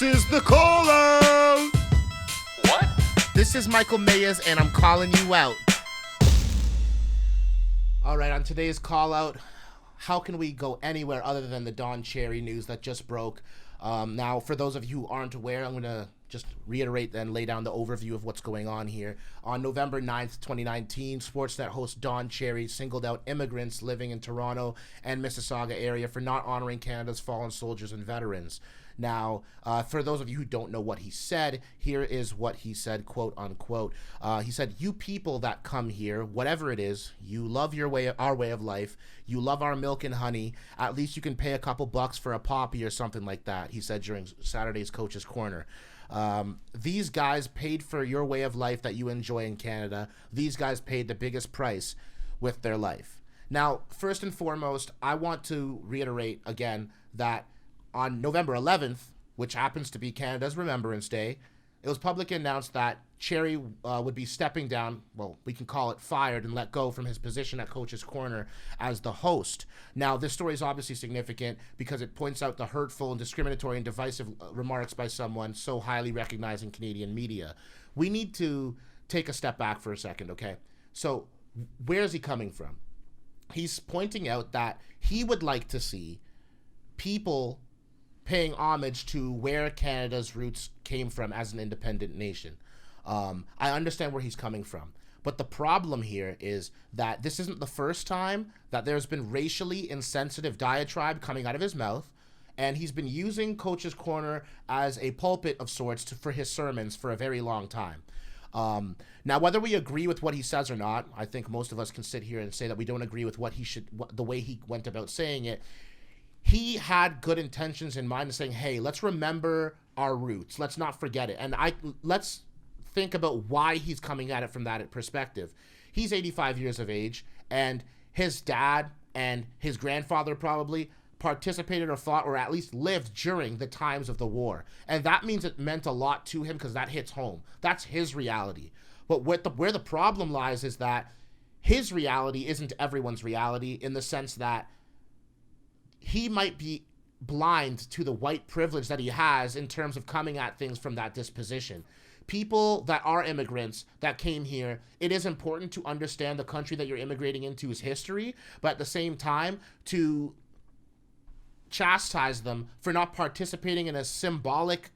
This is the Callout! What? This is Michael Mayers, and I'm calling you out. All right, on today's Callout, how can we go anywhere other than the Don Cherry news that just broke? Now, for those of you who aren't aware, I'm going to just reiterate and lay down the overview of what's going on here. On November 9th, 2019, Sportsnet host Don Cherry singled out immigrants living in Toronto and Mississauga area for not honoring Canada's fallen soldiers and veterans. Now, for those of you who don't know what he said, here is what he said, quote unquote. He said, "You people that come here, whatever it is, you love our way of life. You love our milk and honey. At least you can pay a couple bucks for a poppy or something like that," he said during Saturday's Coach's Corner. These guys paid for your way of life that you enjoy in Canada. These guys paid the biggest price with their life. Now, first and foremost, I want to reiterate again that on November 11th, which happens to be Canada's Remembrance Day, it was publicly announced that Cherry would be stepping down, well, we can call it fired, and let go from his position at Coach's Corner as the host. Now, this story is obviously significant because it points out the hurtful and discriminatory and divisive remarks by someone so highly recognized in Canadian media. We need to take a step back for a second, okay? So, where is he coming from? He's pointing out that he would like to see people paying homage to where Canada's roots came from as an independent nation. I understand where he's coming from. But the problem here is that this isn't the first time that there's been racially insensitive diatribe coming out of his mouth, and he's been using Coach's Corner as a pulpit of sorts for his sermons for a very long time. Now, whether we agree with what he says or not, I think most of us can sit here and say that we don't agree with the way he went about saying it. He had good intentions in mind of saying, hey, let's remember our roots. Let's not forget it. And let's think about why he's coming at it from that perspective. He's 85 years of age, and his dad and his grandfather probably participated or fought or at least lived during the times of the war. And that means it meant a lot to him because that hits home. That's his reality. But where the problem lies is that his reality isn't everyone's reality, in the sense that he might be blind to the white privilege that he has in terms of coming at things from that disposition. People that are immigrants that came here, it is important to understand the country that you're immigrating into's history, but at the same time to chastise them for not participating in a symbolic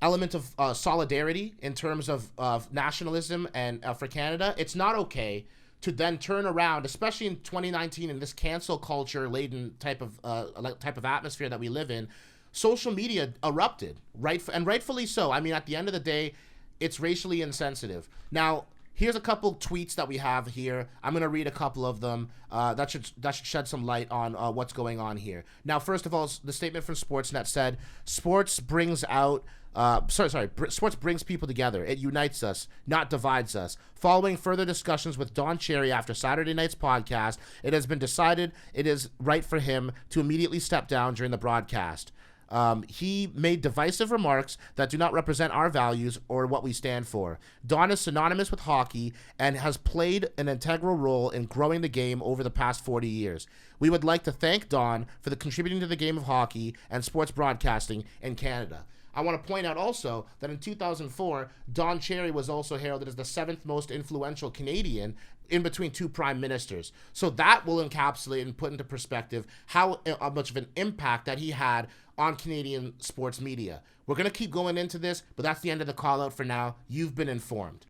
element of solidarity in terms of nationalism and for Canada. It's not okay to then turn around, especially in 2019 in this cancel culture laden type of atmosphere that we live in. Social media erupted, rightfully so. I mean, at the end of the day, it's racially insensitive. Now, here's a couple tweets that we have here. I'm going to read a couple of them. That should shed some light on what's going on here. Now, first of all, the statement from Sportsnet said, Sports brings people together. It unites us, not divides us. Following further discussions with Don Cherry after Saturday night's podcast, it has been decided it is right for him to immediately step down during the broadcast. He made divisive remarks that do not represent our values or what we stand for. Don is synonymous with hockey and has played an integral role in growing the game over the past 40 years. We would like to thank Don for contributing to the game of hockey and sports broadcasting in Canada. I want to point out also that in 2004, Don Cherry was also heralded as the 7th most influential Canadian in between two prime ministers. So that will encapsulate and put into perspective how much of an impact that he had on Canadian sports media. We're going to keep going into this, but that's the end of the call out for now. You've been informed.